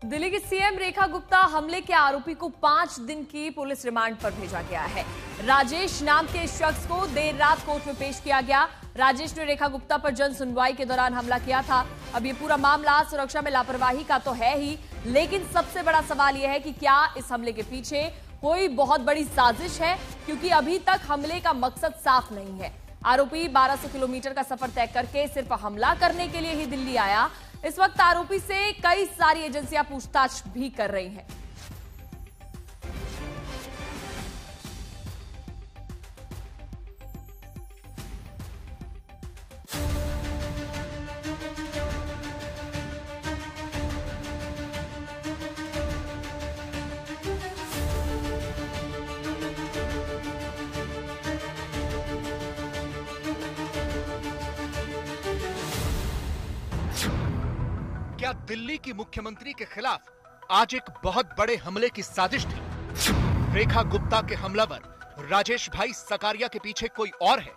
दिल्ली की सीएम रेखा गुप्ता हमले के आरोपी को 5 दिन की पुलिस रिमांड पर भेजा गया है। राजेश नाम के इस शख्स को देर रात कोर्ट में पेश किया गया। राजेश ने रेखा गुप्ता पर जन सुनवाई के दौरान हमला किया था। अब ये पूरा मामला सुरक्षा में लापरवाही का तो है ही, लेकिन सबसे बड़ा सवाल यह है कि क्या इस हमले के पीछे कोई बहुत बड़ी साजिश है, क्योंकि अभी तक हमले का मकसद साफ नहीं है। आरोपी 1200 किलोमीटर का सफर तय करके सिर्फ हमला करने के लिए ही दिल्ली आया। इस वक्त आरोपी से कई सारी एजेंसियां पूछताछ भी कर रही हैं। क्या दिल्ली की मुख्यमंत्री के खिलाफ आज एक बहुत बड़े हमले की साजिश थी? रेखा गुप्ता के हमलावर राजेश भाई सकारिया के पीछे कोई और है?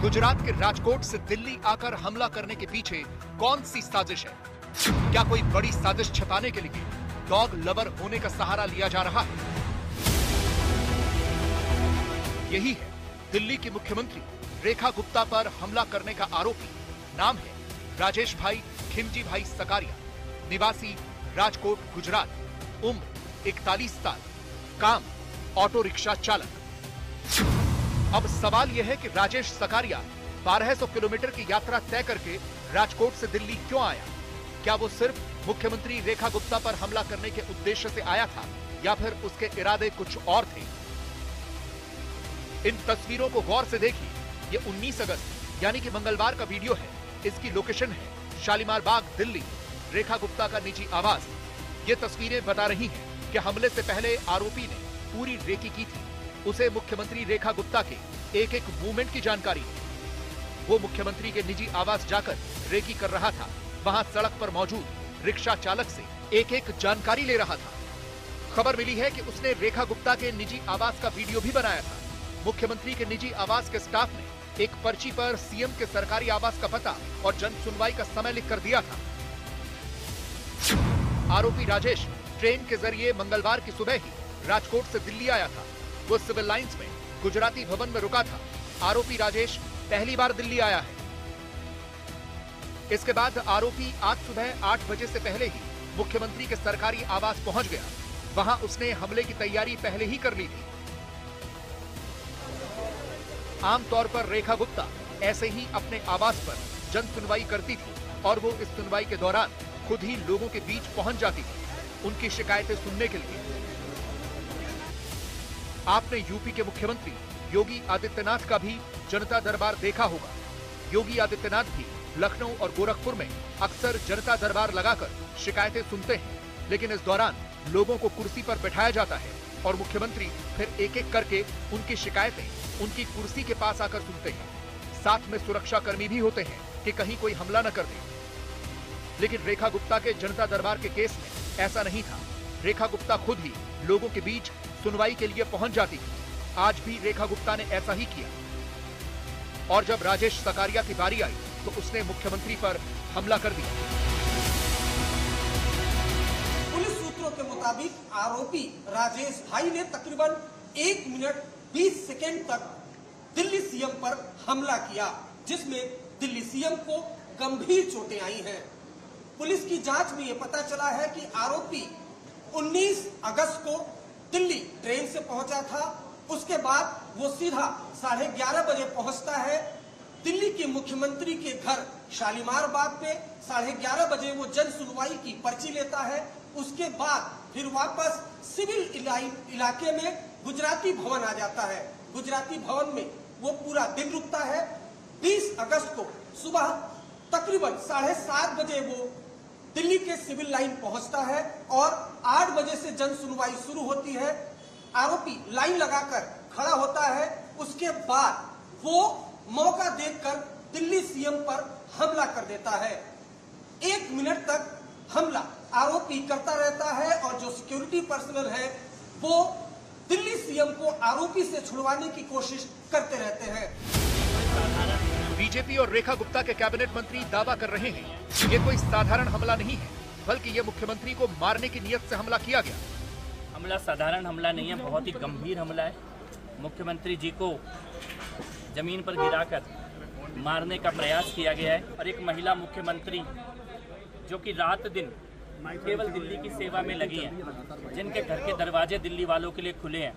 गुजरात के राजकोट से दिल्ली आकर हमला करने के पीछे कौन सी साजिश है? क्या कोई बड़ी साजिश छिपाने के लिए डॉग लवर होने का सहारा लिया जा रहा है? यही है दिल्ली की मुख्यमंत्री रेखा गुप्ता पर हमला करने का आरोपी। नाम है राजेश भाई खिमजी भाई सकारिया, निवासी राजकोट गुजरात, उम्र 41 साल, काम ऑटो रिक्शा चालक। अब सवाल यह है कि राजेश सकारिया 1200 किलोमीटर की यात्रा तय करके राजकोट से दिल्ली क्यों आया? क्या वो सिर्फ मुख्यमंत्री रेखा गुप्ता पर हमला करने के उद्देश्य से आया था, या फिर उसके इरादे कुछ और थे? इन तस्वीरों को गौर से देखिए। ये 19 अगस्त यानी कि मंगलवार का वीडियो है। इसकी लोकेशन है शालीमार बाग, दिल्ली, रेखा गुप्ता का निजी आवास। ये तस्वीरें बता रही हैं कि हमले से पहले आरोपी ने पूरी रेकी की थी। उसे मुख्यमंत्री रेखा गुप्ता के एक एक मूवमेंट की जानकारी है। वो मुख्यमंत्री के निजी आवास जाकर रेकी कर रहा था। वहां सड़क पर मौजूद रिक्शा चालक से एक एक जानकारी ले रहा था। खबर मिली है कि उसने रेखा गुप्ता के निजी आवास का वीडियो भी बनाया था। मुख्यमंत्री के निजी आवास के स्टाफ ने एक पर्ची पर सीएम के सरकारी आवास का पता और जन सुनवाई का समय लिख कर दिया था। आरोपी राजेश ट्रेन के जरिए मंगलवार की सुबह ही राजकोट से दिल्ली आया था। वो सिविल लाइंस में गुजराती भवन में रुका था। आरोपी राजेश पहली बार दिल्ली आया है। इसके बाद आरोपी आज सुबह 8 बजे से पहले ही मुख्यमंत्री के सरकारी आवास पहुंच गया। वहां उसने हमले की तैयारी पहले ही कर ली थी। आमतौर पर रेखा गुप्ता ऐसे ही अपने आवास पर जन सुनवाई करती थी और वो इस सुनवाई के दौरान खुद ही लोगों के बीच पहुंच जाती थी उनकी शिकायतें सुनने के लिए। आपने यूपी के मुख्यमंत्री योगी आदित्यनाथ का भी जनता दरबार देखा होगा। योगी आदित्यनाथ भी लखनऊ और गोरखपुर में अक्सर जनता दरबार लगाकर शिकायतें सुनते हैं, लेकिन इस दौरान लोगों को कुर्सी पर बैठाया जाता है और मुख्यमंत्री फिर एक एक करके उनकी शिकायतें उनकी कुर्सी के पास आकर सुनते हैं। साथ में सुरक्षा कर्मी भी होते हैं कि कहीं कोई हमला न कर दे। लेकिन रेखा गुप्ता के जनता दरबार के केस में ऐसा नहीं था। रेखा गुप्ता खुद ही लोगों के बीच सुनवाई के लिए पहुंच जाती थी। आज भी रेखा गुप्ता ने ऐसा ही किया और जब राजेश सकारिया की बारी आई तो उसने मुख्यमंत्री पर हमला कर दिया। पुलिस सूत्रों के मुताबिक आरोपी राजेश भाई ने तकरीबन 1 मिनट 20 सेकेंड तक दिल्ली सीएम पर हमला किया, जिसमें दिल्ली सीएम को गंभीर चोटें आई हैं। पुलिस की जांच में यह पता चला है कि आरोपी 19 अगस्त को दिल्ली ट्रेन से पहुंचा था। उसके बाद वो सीधा 11:30 बजे पहुंचता है दिल्ली के मुख्यमंत्री के घर शालीमार बाग पे। 11:30 बजे वो जन सुनवाई की पर्ची लेता है। उसके बाद फिर वापस सिविल इलाके में गुजराती भवन आ जाता है। गुजराती भवन में वो पूरा दिन रुकता है। 20 अगस्त को सुबह तकरीबन 7:30 बजे वो दिल्ली के सिविल लाइन पहुंचता है और 8 बजे से जन सुनवाई शुरू होती है। आरोपी लाइन लगाकर खड़ा होता है। उसके बाद वो मौका देखकर दिल्ली सीएम पर हमला कर देता है। 1 मिनट तक हमला आरोपी करता रहता है और जो सिक्योरिटी पर्सनल है वो दिल्ली सीएम को आरोपी से छुड़वाने की कोशिश करते रहते हैं। बीजेपी और रेखा गुप्ता के कैबिनेट मंत्री दावा कर रहे हैं ये कोई साधारण हमला नहीं है। बल्कि ये मुख्यमंत्री को मारने की नीयत से हमला किया गया। हमला साधारण हमला नहीं है, बहुत ही गंभीर हमला है। मुख्यमंत्री जी को जमीन पर गिराकर मारने का प्रयास किया गया है और एक महिला मुख्यमंत्री जो कि रात दिन केवल दिल्ली की सेवा में लगी हैं, जिनके घर के दरवाजे दिल्ली वालों के लिए खुले हैं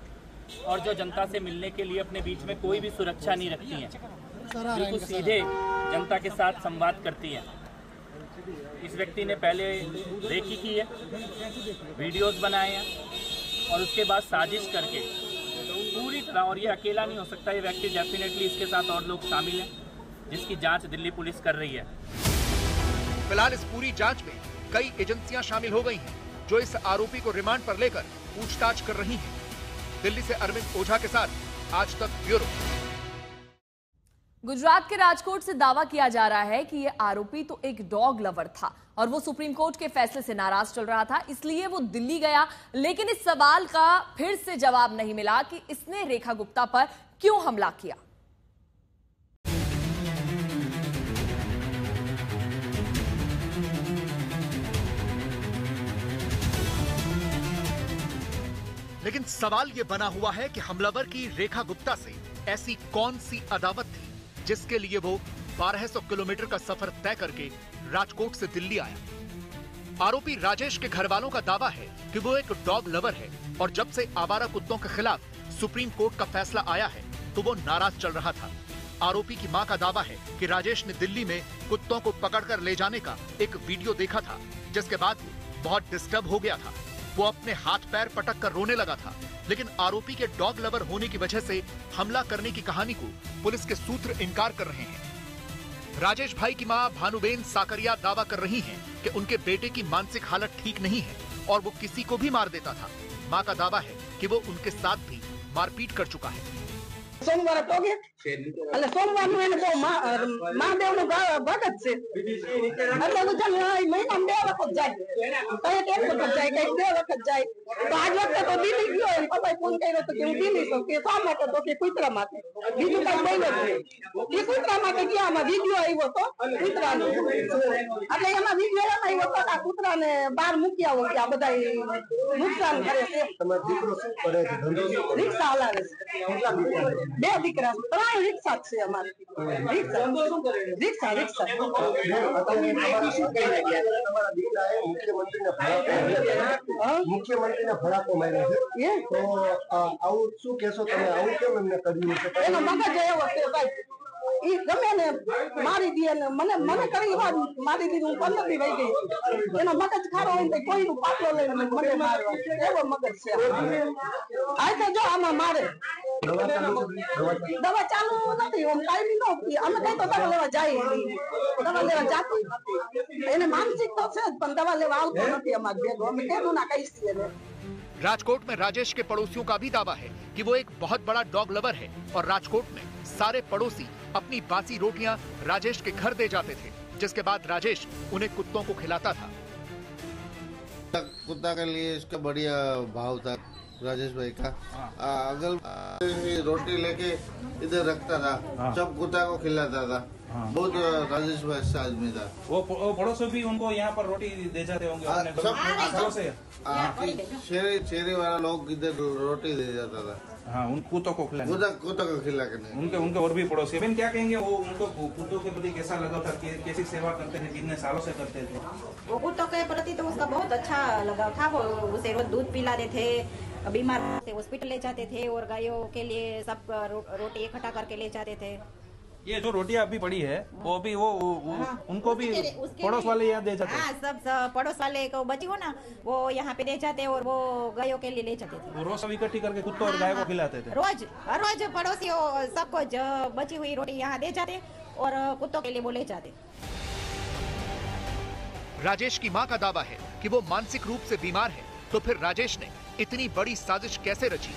और जो जनता से मिलने के लिए अपने बीच में कोई भी सुरक्षा नहीं रखती हैं, बिल्कुल सीधे जनता के साथ संवाद करती हैं। इस व्यक्ति ने पहले रेकी की है, वीडियोस बनाए हैं और उसके बाद साजिश करके पूरी तरह, और ये अकेला नहीं हो सकता, ये व्यक्ति डेफिनेटली इसके साथ और लोग शामिल हैं, जिसकी जांच दिल्ली पुलिस कर रही है। फिलहाल इस पूरी जांच में कई एजेंसियां शामिल हो गई हैं, जो इस आरोपी को रिमांड पर लेकर पूछताछ कर रही हैं। दिल्ली से अरविंद ओझा के साथ आज तक ब्यूरो। गुजरात के राजकोट से दावा किया जा रहा है कि ये आरोपी तो एक डॉग लवर था और वो सुप्रीम कोर्ट के फैसले से नाराज चल रहा था, इसलिए वो दिल्ली गया। लेकिन इस सवाल का फिर से जवाब नहीं मिला कि इसने रेखा गुप्ता पर क्यों हमला किया। लेकिन सवाल ये बना हुआ है कि हमलावर की रेखा गुप्ता से ऐसी कौन सी अदावत थी जिसके लिए वो 1200 किलोमीटर का सफर तय करके राजकोट से दिल्ली आया। आरोपी राजेश के घर वालों का दावा है कि वो एक डॉग लवर है और जब से आवारा कुत्तों के खिलाफ सुप्रीम कोर्ट का फैसला आया है तो वो नाराज चल रहा था। आरोपी की मां का दावा है कि राजेश ने दिल्ली में कुत्तों को पकड़कर ले जाने का एक वीडियो देखा था, जिसके बाद वो बहुत डिस्टर्ब हो गया था। वो अपने हाथ पैर पटक कर रोने लगा था। लेकिन आरोपी के डॉग लवर होने की वजह से हमला करने की कहानी को पुलिस के सूत्र इनकार कर रहे हैं। राजेश भाई की मां भानुबेन साकरिया दावा कर रही हैं कि उनके बेटे की मानसिक हालत ठीक नहीं है और वो किसी को भी मार देता था। मां का दावा है कि वो उनके साथ भी मारपीट कर चुका है। सोमवार सोमवार महादेव भगत से महीना में 2 वक्त जाए, कहीं 1 वक्त जाए, कहीं 2 वक्त जाए। तो आज वक्त तो दिल्ली गयो, पप्पा फोन कर्यो तो હું દિલ્હી છું કે શા માટે, તો કે કૂતરા માટે, બીજું કઈ બોલ્યો જ નહીં। એ કૂતરા માટે ગયા, આમાં વિડિયો આવ્યો તો કૂતરાનો, એટલે એમાં વિડિયો એમ આવ્યો તો આ કૂતરાને બહાર મૂકી આવો કે આ બધા નુકસાન કરે છે। તમારો દીકરો શું કરે છે? રિક્ષા હલાવે છે। 2 દીકરા, 3 રિક્ષા છે અમારે। રિક્ષા મુખ્યમંત્રીને ફડાકો માર્યો છે, તો આવું શું કહેશો તમે? આવું કેમ એમને કર્યું છે? એનો મગજ એવો છે ભાઈ, ઈ ગમે ને મારી દે ને મને કરી વાત મારી દીધી। હું 15 દી વહી ગઈ, એનો મગજ ખારો હોય તો કોઈનું પાટલો લઈને મને મારવા, એવો મગજ છે। આ તો જો આમાં મારે દવા ચાલુ નથી, આમ કાઈ ન હોતી, અમે કઈ તો દવા લેવા જાય, દવા લેવા જાતો એને માનસિક તો છે પણ દવા લેવા આવતો નથી અમાર ભેગો, અમે કેનું ના કહીએ એને। राजकोट में राजेश के पड़ोसियों का भी दावा है कि वो एक बहुत बड़ा डॉग लवर है और राजकोट में सारे पड़ोसी अपनी बासी रोटियां राजेश के घर दे जाते थे, जिसके बाद राजेश उन्हें कुत्तों को खिलाता था। कुत्ता के लिए इसका बढ़िया भाव था राजेश भाई का। अगल रोटी लेके इधर रखता था, सब कुत्ता को खिलाता था। बहुत राजेश भाई अच्छा आदमी था। वो पड़ोसी भी उनको यहाँ पर रोटी दे जाते होंगे अपने घरों से। शेरी वाला लोग इधर रोटी दे जाता था। हाँ, उन कुत्तों को खिला के नहीं। उनके और भी पड़ोसी बहन क्या कहेंगे? वो उनको कुत्तों के प्रति कैसा लगा था? कैसी सेवा करते थे? कितने सालों से करते थे? वो कुत्तों के प्रति तो उसका बहुत अच्छा लगाव था। वो उसे रोज दूध पिलाते थे, बीमार से हॉस्पिटल ले जाते थे और गायों के लिए सब रोटी इकट्ठा करके ले जाते थे। ये जो रोटियां अभी पड़ी है वो भी वो उनको भी पड़ोस वाले यहाँ दे जाते? हाँ, सब पड़ोस वाले को बची हो ना, वो यहाँ पे दे जाते और वो गायों के लिए ले जाते थे। वो रोज सब इकट्ठी करके कुत्तों और गाय को खिलाते थे? हर रोज पड़ोसियों सबको बची हुई रोटी यहाँ दे जाते और कुत्तों के लिए वो ले जाते। राजेश की मां का दावा है कि वो मानसिक रूप से बीमार है, तो फिर राजेश ने इतनी बड़ी साजिश कैसे रची?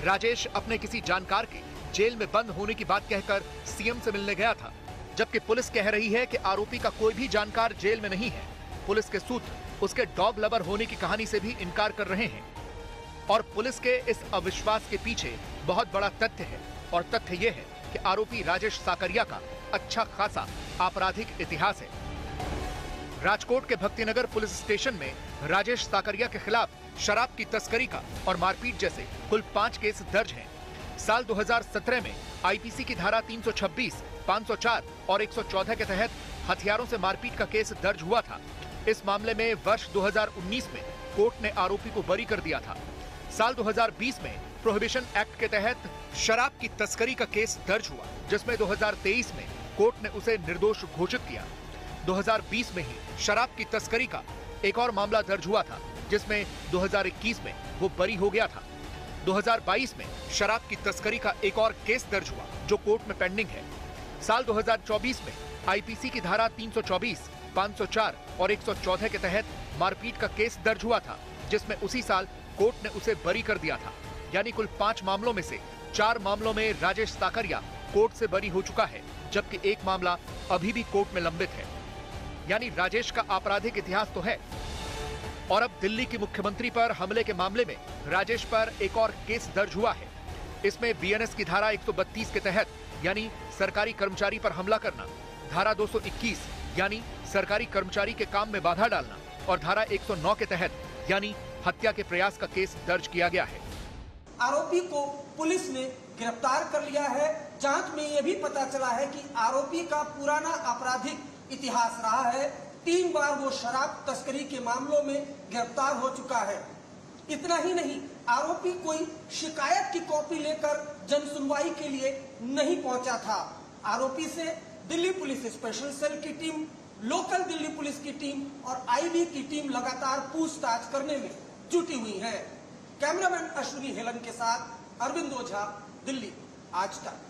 राजेश अपने किसी जानकार के जेल में बंद होने की बात कहकर सीएम से मिलने गया था, जबकि पुलिस कह रही है कि आरोपी का कोई भी जानकार जेल में नहीं है। पुलिस के सूत्र उसके डॉग लवर होने की कहानी से भी इनकार कर रहे हैं और पुलिस के इस अविश्वास के पीछे बहुत बड़ा तथ्य है, और तथ्य यह है कि आरोपी राजेश साकरिया का अच्छा खासा आपराधिक इतिहास है। राजकोट के भक्तिनगर पुलिस स्टेशन में राजेश साकरिया के खिलाफ शराब की तस्करी का और मारपीट जैसे कुल 5 केस दर्ज हैं। साल 2017 में आईपीसी की धारा 326, 504 और 114 के तहत हथियारों से मारपीट का केस दर्ज हुआ था। इस मामले में वर्ष 2019 में कोर्ट ने आरोपी को बरी कर दिया था। साल 2020 में प्रोहिबिशन एक्ट के तहत शराब की तस्करी का केस दर्ज हुआ, जिसमें 2023 में कोर्ट ने उसे निर्दोष घोषित किया। 2020 में ही शराब की तस्करी का एक और मामला दर्ज हुआ था, जिसमें 2021 में वो बरी हो गया था। 2022 में शराब की तस्करी का एक और केस दर्ज हुआ, जो कोर्ट में पेंडिंग है। साल 2024 में आईपीसी की धारा 324, 504 और 114 के तहत मारपीट का केस दर्ज हुआ था, जिसमें उसी साल कोर्ट ने उसे बरी कर दिया था। यानी कुल 5 मामलों में से 4 मामलों में राजेश साकरिया कोर्ट से बरी हो चुका है, जबकि एक मामला अभी भी कोर्ट में लंबित है। यानी राजेश का आपराधिक इतिहास तो है। और अब दिल्ली की मुख्यमंत्री पर हमले के मामले में राजेश पर एक और केस दर्ज हुआ है। इसमें बीएनएस की धारा 132 के तहत यानी सरकारी कर्मचारी पर हमला करना, धारा 221 यानी सरकारी कर्मचारी के काम में बाधा डालना और धारा 109 के तहत यानी हत्या के प्रयास का केस दर्ज किया गया है। आरोपी को पुलिस ने गिरफ्तार कर लिया है। जांच में यह भी पता चला है कि आरोपी का पुराना आपराधिक इतिहास रहा है। 3 बार वो शराब तस्करी के मामलों में गिरफ्तार हो चुका है। इतना ही नहीं, आरोपी कोई शिकायत की कॉपी लेकर जन सुनवाई के लिए नहीं पहुंचा था। आरोपी से दिल्ली पुलिस स्पेशल सेल की टीम, लोकल दिल्ली पुलिस की टीम और आईबी की टीम लगातार पूछताछ करने में जुटी हुई है। कैमरामैन अश्विनी हेलन के साथ अरविंद ओझा, दिल्ली आज तक।